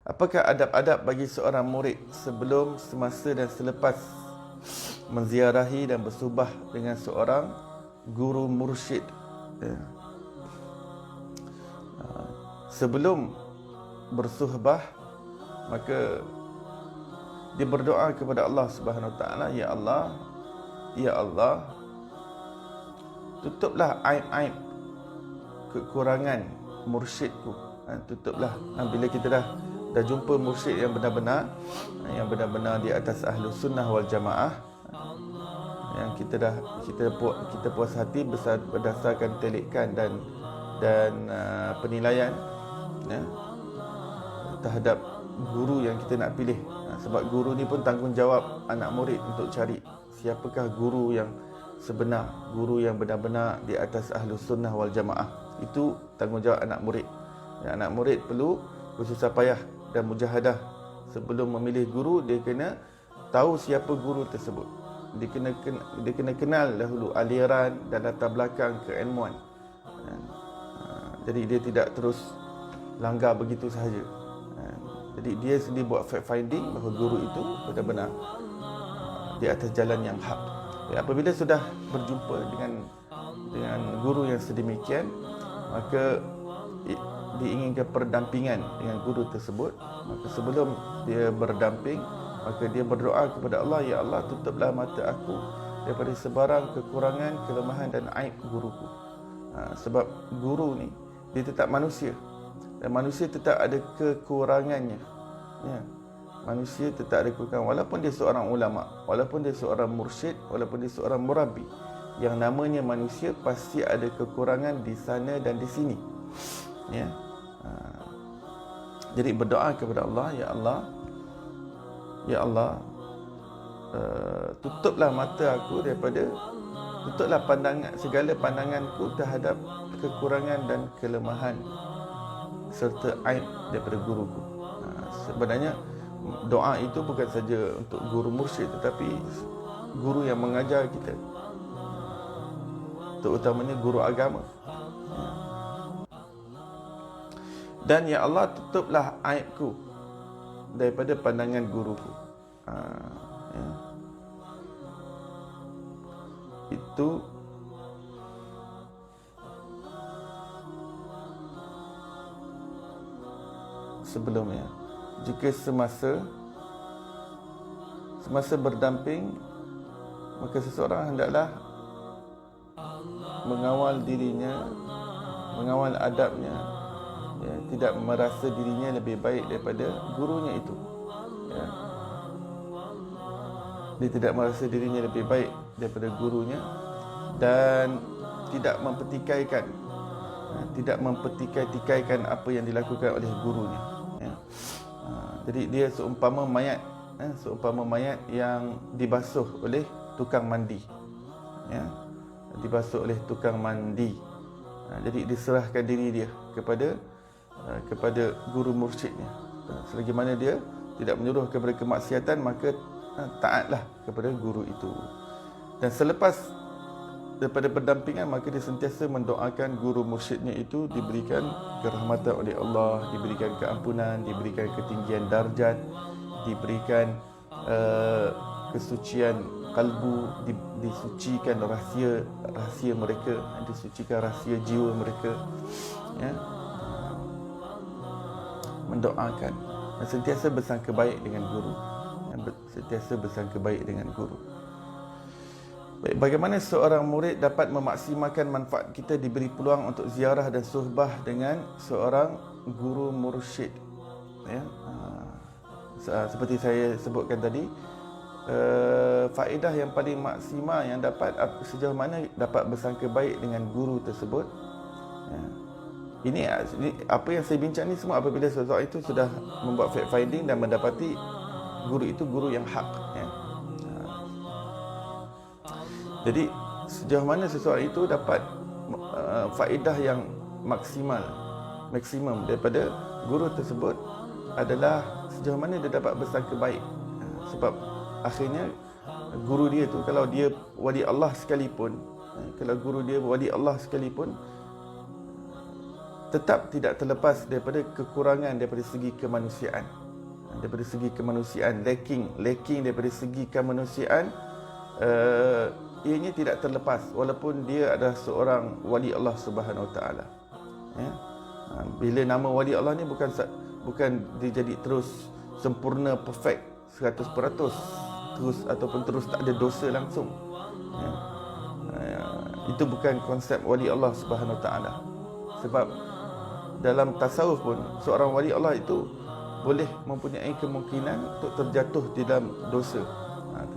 Apakah adab-adab bagi seorang murid sebelum, semasa dan selepas menziarahi dan bersuhbah dengan seorang guru mursyid? Ya. Sebelum bersuhbah, maka dia berdoa kepada Allah Subhanahu Wa Taala, ya Allah, ya Allah, tutuplah aib-aib kekurangan mursyidku. Tutuplah. Bila kita dah jumpa mursyid yang benar-benar di atas ahlus sunnah wal jamaah, yang kita puas hati berdasarkan telikan dan penilaian, ya, terhadap guru yang kita nak pilih. Sebab guru ni pun tanggungjawab anak murid untuk cari siapakah guru yang sebenar, guru yang benar-benar di atas ahlus sunnah wal jamaah. Itu tanggungjawab anak murid. Anak murid perlu bersusah payah dan mujahadah sebelum memilih guru. Dia kena tahu siapa guru tersebut. Dia kena kenal dahulu aliran dan latar belakang keilmuan. Jadi dia tidak terus langgar begitu sahaja. Jadi dia sendiri buat fact finding bahawa guru itu benar-benar di atas jalan yang hak. Apabila sudah berjumpa dengan guru yang sedemikian, maka diinginkan perdampingan dengan guru tersebut. Maka sebelum dia berdamping, maka dia berdoa kepada Allah, ya Allah, tutuplah mata aku daripada sebarang kekurangan, kelemahan dan aib guruku. Sebab guru ni dia tetap manusia, dan manusia tetap ada kekurangannya, ya. Manusia tetap ada kekurangan, walaupun dia seorang ulama, walaupun dia seorang mursyid, walaupun dia seorang murabi. Yang namanya manusia pasti ada kekurangan di sana dan di sini, ya. Jadi berdoa kepada Allah, ya Allah, ya Allah, tutuplah mata aku tutuplah segala pandanganku terhadap kekurangan dan kelemahan serta aib daripada guruku. Sebenarnya doa itu bukan saja untuk guru mursyid, tetapi guru yang mengajar kita, terutamanya guru agama. Dan ya Allah, tutuplah aibku daripada pandangan guruku. Ya. Itu sebelumnya. Jika semasa berdamping, maka seseorang hendaklah mengawal dirinya, mengawal adabnya, ya, tidak merasa dirinya lebih baik daripada gurunya itu, ya. Dia tidak merasa dirinya lebih baik daripada gurunya, dan tidak mempertikaikan apa yang dilakukan oleh gurunya, ya. Jadi dia seumpama mayat yang dibasuh oleh tukang mandi, ya, dibasuh oleh tukang mandi. Jadi diserahkan diri dia kepada guru mursyidnya. Selagi mana dia tidak menyuruh kepada kemaksiatan, maka taatlah kepada guru itu. Dan selepas daripada pendampingan, maka dia sentiasa mendoakan guru mursyidnya itu diberikan kerahmatan oleh Allah, diberikan keampunan, diberikan ketinggian darjat, diberikan kesucian kalbu, disucikan rahsia mereka, disucikan rahsia jiwa mereka, ya. Mendoakan dan sentiasa bersangka baik dengan guru, Baik, bagaimana seorang murid dapat memaksimalkan manfaat kita diberi peluang untuk ziarah dan suhbah dengan seorang guru mursyid, ya. Seperti saya sebutkan tadi, faedah yang paling maksimal yang dapat sejauh mana dapat bersangka baik dengan guru tersebut, ya. Ini apa yang saya bincang ni semua apabila seseorang itu sudah membuat fact finding dan mendapati guru itu guru yang hak, ya. Jadi sejauh mana seseorang itu dapat faedah yang maksimum daripada guru tersebut adalah sejauh mana dia dapat bersangka baik. Sebab akhirnya guru dia tu, kalau dia wali Allah sekalipun, tetap tidak terlepas daripada kekurangan daripada segi kemanusiaan. Daripada segi kemanusiaan, lacking daripada segi kemanusiaan, ianya tidak terlepas walaupun dia adalah seorang wali Allah Subhanahu Wa Taala. Ya. Bila nama wali Allah ni bukan dia jadi terus sempurna, perfect 100%, terus ataupun terus tak ada dosa langsung. Ya. Itu bukan konsep wali Allah Subhanahu Wa Taala. Sebab dalam tasawuf pun seorang wali Allah itu boleh mempunyai kemungkinan untuk terjatuh di dalam dosa.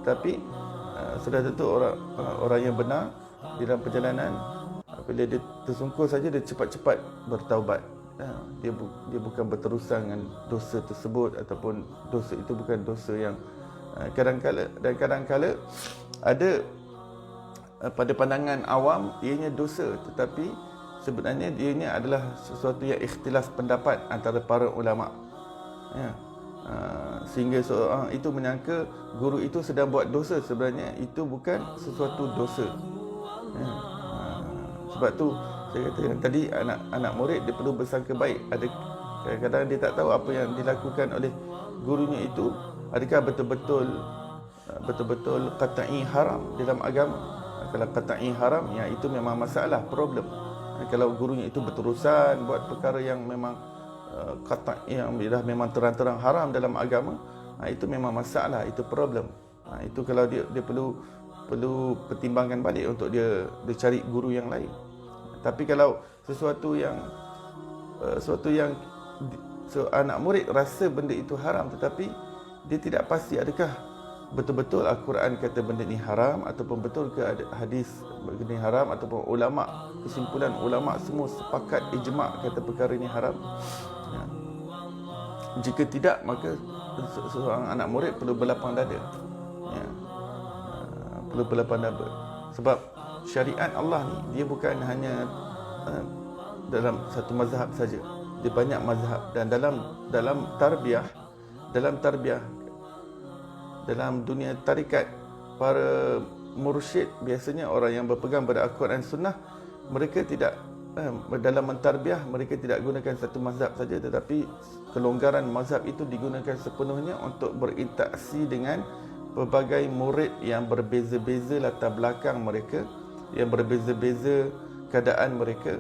Tetapi sudah tentu orang yang benar di dalam perjalanan, bila dia tersungkur saja dia cepat-cepat bertaubat. Dia bukan berterusan dengan dosa tersebut, ataupun dosa itu bukan dosa yang kadang-kala ada pada pandangan awam ianya dosa, tetapi sebenarnya ianya adalah sesuatu yang ikhtilaf pendapat antara para ulama. Ya. Sehingga seorang itu menyangka guru itu sedang buat dosa, sebenarnya itu bukan sesuatu dosa. Ya. Sebab tu saya kata yang tadi, anak murid dia perlu bersangka baik. Ada kadang-kadang dia tak tahu apa yang dilakukan oleh gurunya itu adakah betul-betul qat'i haram dalam agama. Kalau qat'i haram, ya itu memang masalah, problem. Kalau gurunya itu berterusan buat perkara yang memang yang dah memang terang-terang haram dalam agama, itu memang masalah, itu problem. Itu kalau dia perlu pertimbangkan balik untuk dia cari guru yang lain. Tapi kalau sesuatu yang anak murid rasa benda itu haram, tetapi dia tidak pasti adakah betul-betul Al-Quran kata benda ni haram, ataupun betul ke ada hadis benda ni haram, ataupun kesimpulan ulama semua sepakat ijma' kata perkara ni haram. Ya. Jika tidak, maka seorang anak murid perlu berlapang dada. Ya. Perlu berlapang dada. Sebab syariat Allah ni dia bukan hanya dalam satu mazhab saja. Dia banyak mazhab, dan dalam tarbiyah, dalam dunia tarikat, para mursyid biasanya orang yang berpegang pada Al-Quran Sunnah, mereka tidak dalam mentarbiyah mereka tidak gunakan satu mazhab saja, tetapi kelonggaran mazhab itu digunakan sepenuhnya untuk berinteraksi dengan pelbagai murid yang berbeza-beza latar belakang mereka, yang berbeza-beza keadaan mereka.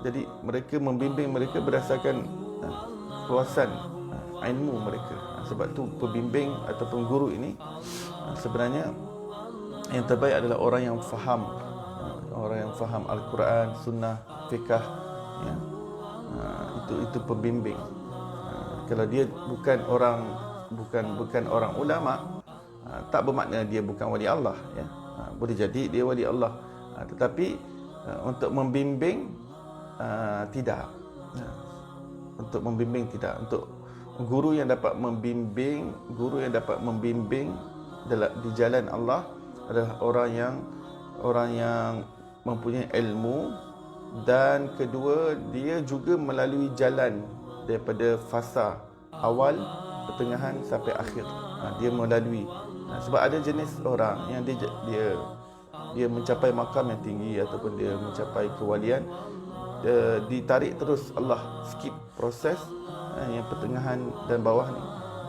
Jadi mereka membimbing mereka berdasarkan kawasan ilmu mereka. Sebab tu pembimbing ataupun guru ini sebenarnya yang terbaik adalah orang yang faham, Al-Quran, Sunnah, Fiqh. Ya. Itu pembimbing. Kalau dia bukan orang ulama, tak bermakna dia bukan wali Allah. Ya. Boleh jadi dia wali Allah, tetapi untuk membimbing tidak. Untuk membimbing tidak. Untuk guru yang dapat membimbing di jalan Allah adalah orang yang mempunyai ilmu, dan kedua dia juga melalui jalan daripada fasa awal, pertengahan sampai akhir. Dia melalui. Sebab ada jenis orang yang dia mencapai makam yang tinggi ataupun dia mencapai kewalian, ditarik terus Allah, skip proses yang pertengahan dan bawah ni,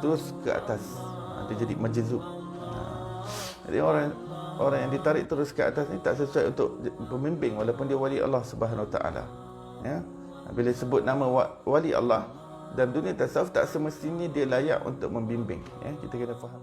terus ke atas. Dia jadi majzub. Jadi orang yang ditarik terus ke atas ni tak sesuai untuk pembimbing, walaupun dia wali Allah Subhanahu Wa Taala. Ya. Bila sebut nama wali Allah dalam dunia tasawuf, tak semestinya dia layak untuk membimbing. Ya, kita kena faham.